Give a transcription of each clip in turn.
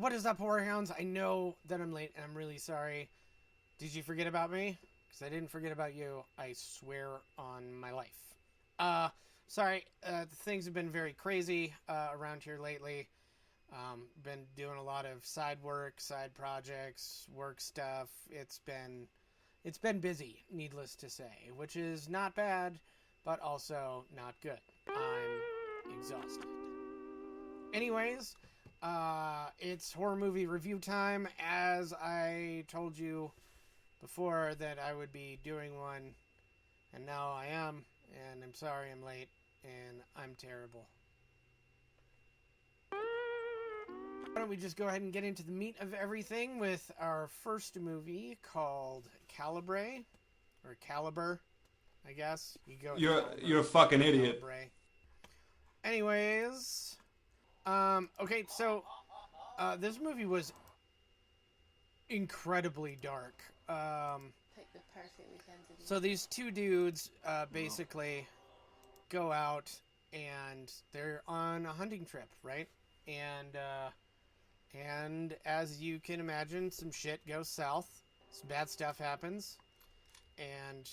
What is up, horror hounds? I know that I'm late, and I'm really sorry. Did you forget about me? Because I didn't forget about you. I swear on my life. Sorry. Things have been very crazy around here lately. Been doing a lot of side work, side projects, work stuff. It's been busy, needless to say, which is not bad, but also not good. I'm exhausted. Anyways, it's horror movie review time. As I told you before that I would be doing one, and now I am, and I'm sorry I'm late, and I'm terrible. Why don't we just go ahead and get into the meat of everything with our first movie called Calibre, or Caliber, I guess. You're a fucking idiot. Calibre. Anyways, okay, so this movie was incredibly dark. So these two dudes basically go out and they're on a hunting trip, right? And as you can imagine, some shit goes south. Some bad stuff happens, and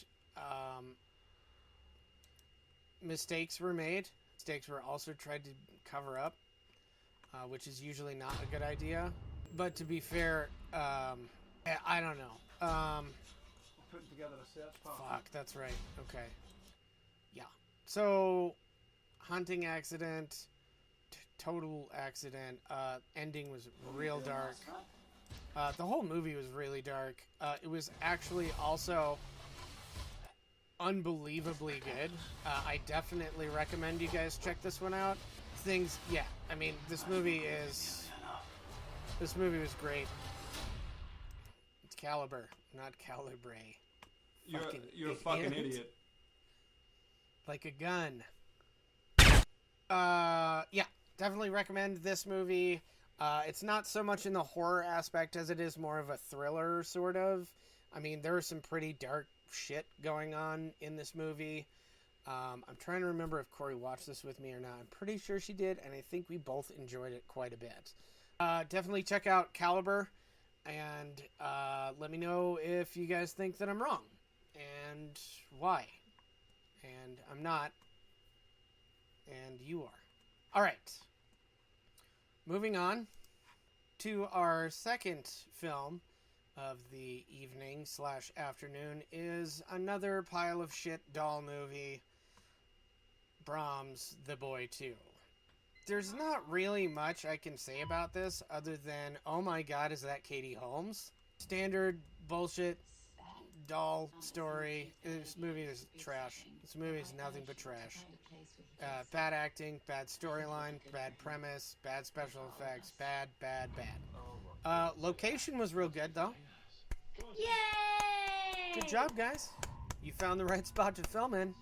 mistakes were made. Mistakes were also tried to cover up, which is usually not a good idea. But to be fair, I don't know. Putting together a search party. Fuck, that's right. Okay. Yeah. So, hunting accident, total accident. Ending was real dark. The whole movie was really dark. It was actually also unbelievably good. I definitely recommend you guys check this one out. I mean, this movie was great. It's Caliber, not Calibre. You're a fucking idiot. Like a gun. Yeah, definitely recommend this movie. It's not so much in the horror aspect as it is more of a thriller, sort of. I mean, there was some pretty dark shit going on in this movie. I'm trying to remember if Corey watched this with me or not. I'm pretty sure she did, and I think we both enjoyed it quite a bit. Definitely check out Caliber, and let me know if you guys think that I'm wrong, and why. And I'm not, and you are. Alright. Moving on to our second film of the evening / afternoon is another pile of shit doll movie, Brahms The Boy 2. There's not really much I can say about this other than, oh my god, is that Katie Holmes? Standard bullshit doll story. This movie is trash. This movie is nothing but trash. Bad acting, bad storyline, bad premise, bad special effects, bad. Location was real good, though. Yay! Good job, guys. You found the right spot to film in.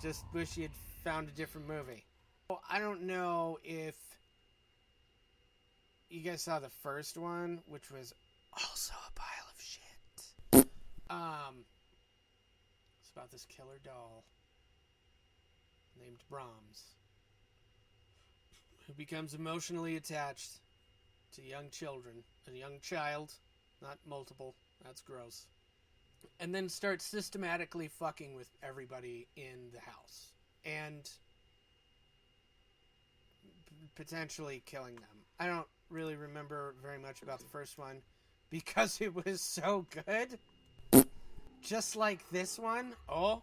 Just wish you had found a different movie. Well, I don't know if you guys saw the first one, which was also a pile of shit. It's about this killer doll named Brahms, who becomes emotionally attached to young children. A young child, not multiple, that's gross. And then starts systematically fucking with everybody in the house. And potentially killing them. I don't really remember very much about the first one because it was so good. Just like this one. Oh,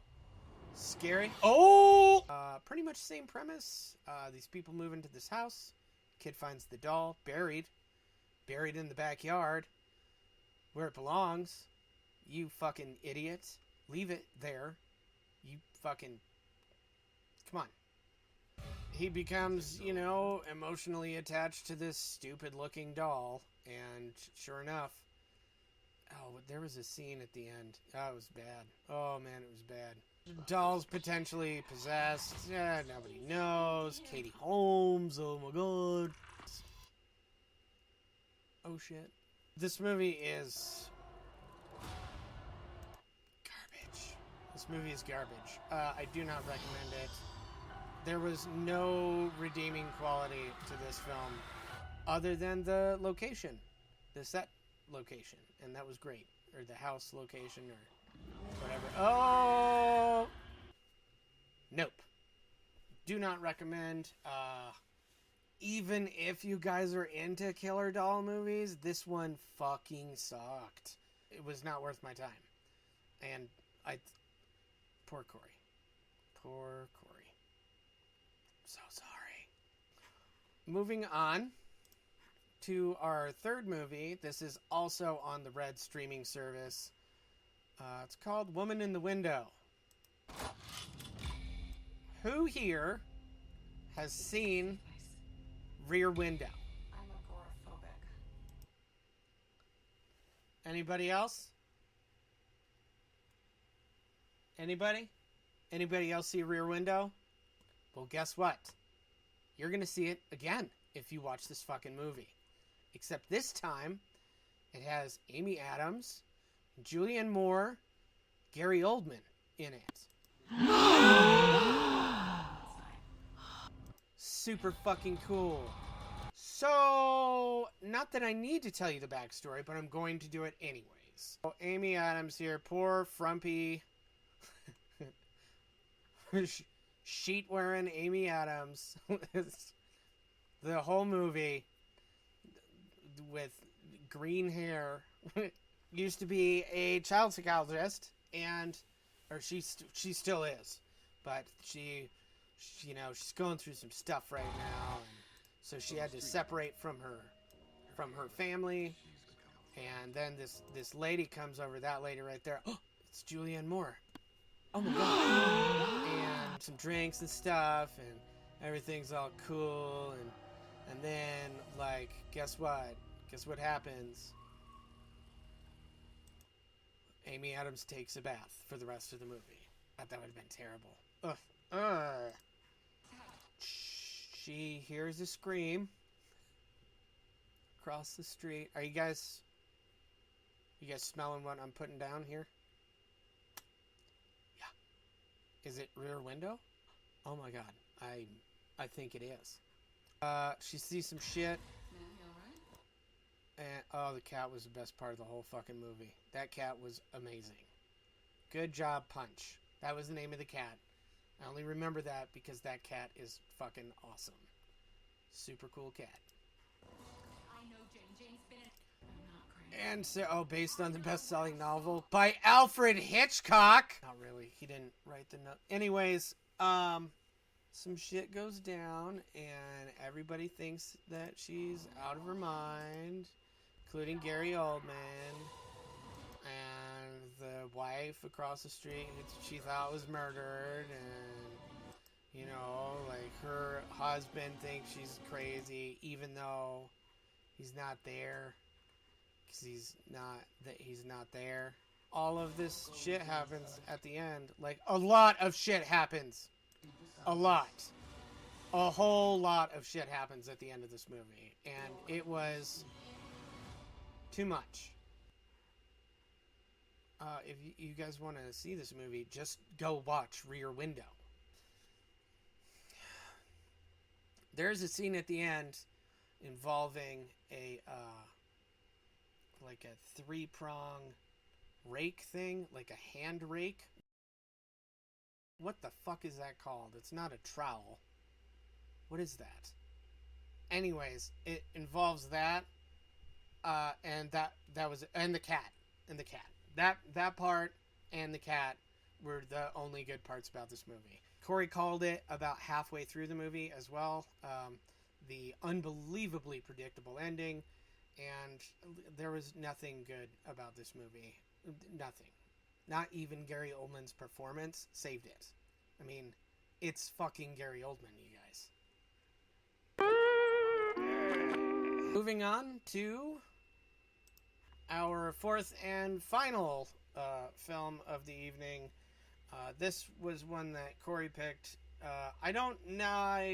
scary. Oh! Pretty much same premise. These people move into this house. Kid finds the doll buried in the backyard where it belongs. You fucking idiot. Leave it there. You fucking... Come on. He becomes, emotionally attached to this stupid-looking doll. And sure enough... Oh, there was a scene at the end. Oh, it was bad. Oh, man, it was bad. The doll's potentially possessed. Yeah, nobody knows. Katie Holmes. Oh, my God. Oh, shit. This movie is... garbage. This movie is garbage. I do not recommend it. There was no redeeming quality to this film other than the location, the set location, and that was great, or the house location, or whatever. Oh, nope. Do not recommend. Even if you guys are into killer doll movies, this one fucking sucked. It was not worth my time. And poor Corey. Poor Corey. So sorry. Moving on to our third movie. This is also on the Red streaming service. It's called Woman in the Window. Who here has seen Rear Window? I'm agoraphobic. Anybody else? Anybody? Anybody else see Rear Window? Well, guess what? You're going to see it again if you watch this fucking movie. Except this time, it has Amy Adams, Julianne Moore, Gary Oldman in it. Super fucking cool. So, not that I need to tell you the backstory, but I'm going to do it anyways. So, Amy Adams here, poor frumpy sheet-wearing Amy Adams. The whole movie with green hair. Used to be a child psychologist, or she still is, but she's going through some stuff right now, and so she had to separate from her family, and then this lady comes over. That lady right there. Oh, it's Julianne Moore. Oh my god! And some drinks and stuff, and everything's all cool, and then like, guess what? Guess what happens? Amy Adams takes a bath for the rest of the movie. I thought that would have been terrible. Ugh. She hears a scream across the street. Are you guys smelling what I'm putting down here? Yeah. Is it Rear Window? Oh my god. I think it is. She sees some shit. And oh, the cat was the best part of the whole fucking movie. That cat was amazing. Good job, Punch. That was the name of the cat. I only remember that because that cat is fucking awesome. Super cool cat. I know Jane's been I'm not crazy. And so, based on the best-selling novel by Alfred Hitchcock. Not really. He didn't write the note. Anyways, some shit goes down, and everybody thinks that she's out of her mind, including Gary Oldman, and the wife across the street she thought was murdered, and, like, her husband thinks she's crazy, even though he's not there, because he's not there. All of this shit happens at the end. Like, a lot of shit happens. A lot. A whole lot of shit happens at the end of this movie. And it was too much. If you guys want to see this movie, just go watch Rear Window. There's a scene at the end involving a 3-prong rake thing, like a hand rake. What the fuck is that called? It's not a trowel. What is that? Anyways, it involves that, and that was, and the cat. That part and the cat were the only good parts about this movie. Corey called it about halfway through the movie as well. The unbelievably predictable ending, and there was nothing good about this movie. Nothing. Not even Gary Oldman's performance saved it. I mean, it's fucking Gary Oldman, you guys. Moving on to our fourth and final film of the evening. This was one that Corey picked. I don't know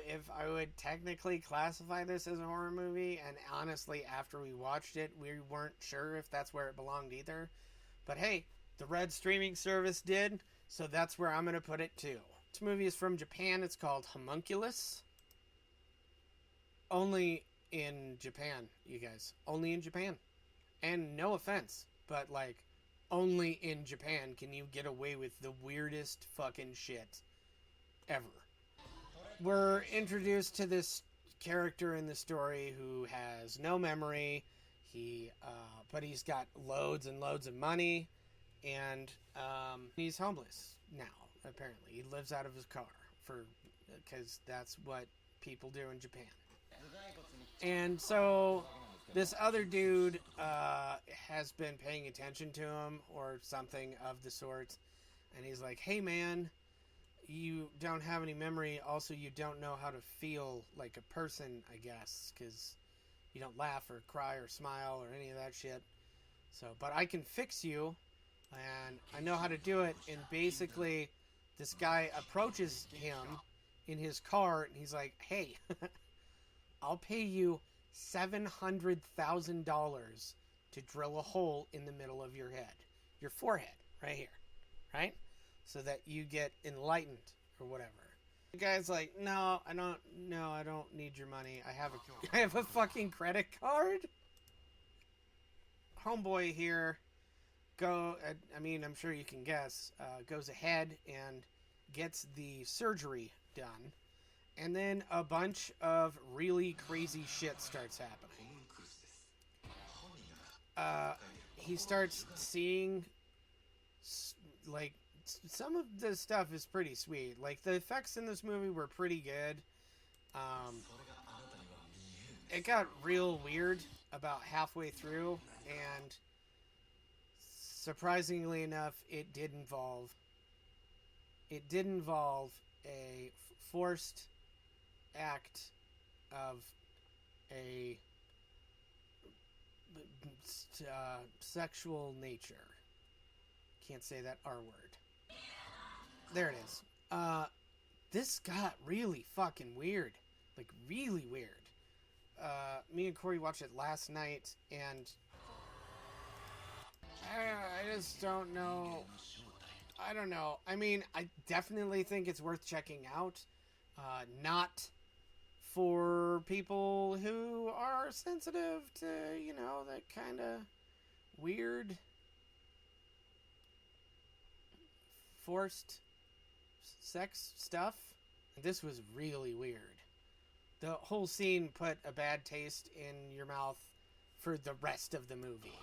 if I would technically classify this as a horror movie, and honestly, after we watched it, we weren't sure if that's where it belonged either. But hey, the Red streaming service did, so that's where I'm going to put it too. This movie is from Japan. It's called Homunculus. only in Japan, you guys. Only in Japan. And no offense, but like, only in Japan can you get away with the weirdest fucking shit ever. We're introduced to this character in the story who has no memory. But he's got loads and loads of money, and he's homeless now. Apparently, he lives out of his car because that's what people do in Japan. And so this other dude has been paying attention to him or something of the sort, and he's like, "Hey, man, you don't have any memory. Also, you don't know how to feel like a person, I guess, because you don't laugh or cry or smile or any of that shit. So, but I can fix you, and I know how to do it." And basically, this guy approaches him in his car, and he's like, "Hey, I'll pay you $700,000 to drill a hole in the middle of your head, your forehead, right here, right? So that you get enlightened or whatever." The guy's like, "No, I don't need your money. I have a fucking credit card." Homeboy here I'm sure you can guess, goes ahead and gets the surgery done. And then a bunch of really crazy shit starts happening. He starts seeing, like, some of the stuff is pretty sweet. Like, the effects in this movie were pretty good. It got real weird about halfway through, and surprisingly enough, it did involve a forced act of a sexual nature. Can't say that R word. There it is. This got really fucking weird. Like, really weird. Me and Corey watched it last night, and I just don't know. I don't know. I mean, I definitely think it's worth checking out. Not for people who are sensitive to, that kind of weird, forced sex stuff. This was really weird. The whole scene put a bad taste in your mouth for the rest of the movie.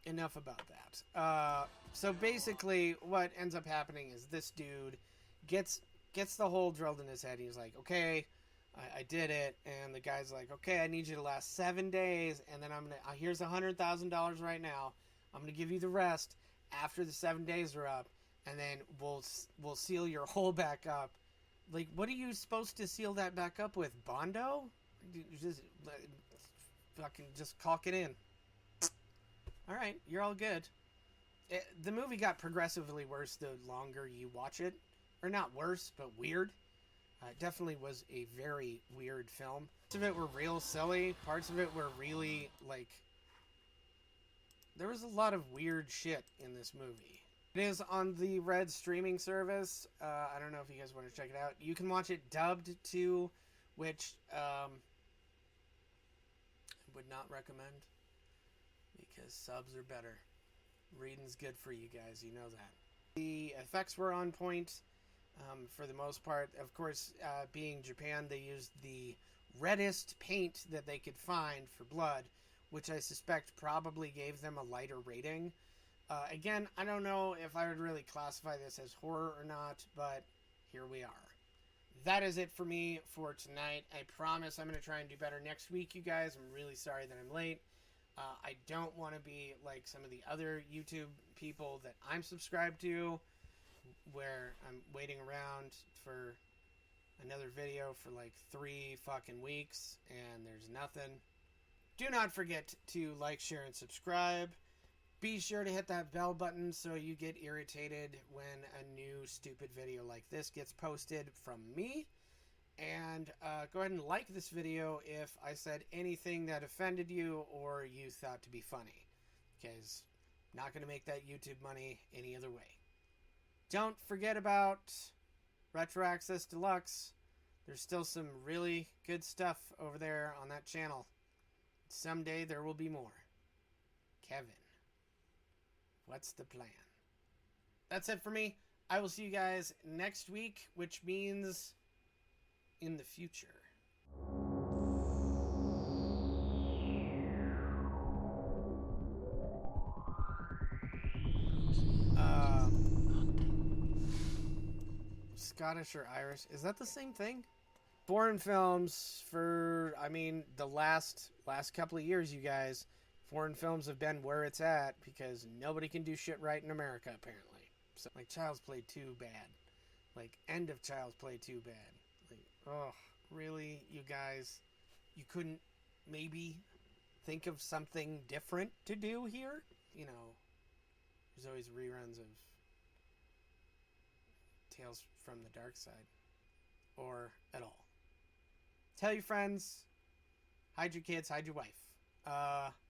Enough about that. So basically, what ends up happening is this dude gets the hole drilled in his head. He's like, "Okay, I did it." And the guy's like, "Okay, I need you to last 7 days, and then here's $100,000 right now. I'm gonna give you the rest after the 7 days are up, and then we'll seal your hole back up." Like, what are you supposed to seal that back up with? Bondo? Just caulk it in. All right, you're all good. The movie got progressively worse the longer you watch it. Or not worse, but weird. It definitely was a very weird film. Parts of it were real silly. Parts of it were really, like... There was a lot of weird shit in this movie. It is on the Red streaming service. I don't know if you guys want to check it out. You can watch it dubbed too, which I would not recommend, because subs are better. Reading's good for you guys, you know that. The effects were on point for the most part. Of course, being Japan, they used the reddest paint that they could find for blood, which I suspect probably gave them a lighter rating. Again, I don't know if I would really classify this as horror or not, but here we are. That is it for me for tonight. I promise I'm going to try and do better next week, you guys. I'm really sorry that I'm late. I don't want to be like some of the other YouTube people that I'm subscribed to, where I'm waiting around for another video for like 3 fucking weeks, and there's nothing. Do not forget to like, share, and subscribe. Be sure to hit that bell button so you get irritated when a new stupid video like this gets posted from me. And go ahead and like this video if I said anything that offended you or you thought to be funny, because I'm not going to make that YouTube money any other way. Don't forget about Retro Access Deluxe. There's still some really good stuff over there on that channel. Someday there will be more. Kevin, what's the plan? That's it for me. I will see you guys next week, which means in the future. Scottish or Irish? Is that the same thing? Foreign films for, I mean, the last couple of years, you guys, foreign films have been where it's at because nobody can do shit right in America, apparently. So, like, Child's Play 2 bad. Like, end of Child's Play 2 bad. Like, oh, really, you guys? You couldn't maybe think of something different to do here? You know, there's always reruns of Tales from the Dark Side. Or at all. Tell your friends. Hide your kids. Hide your wife.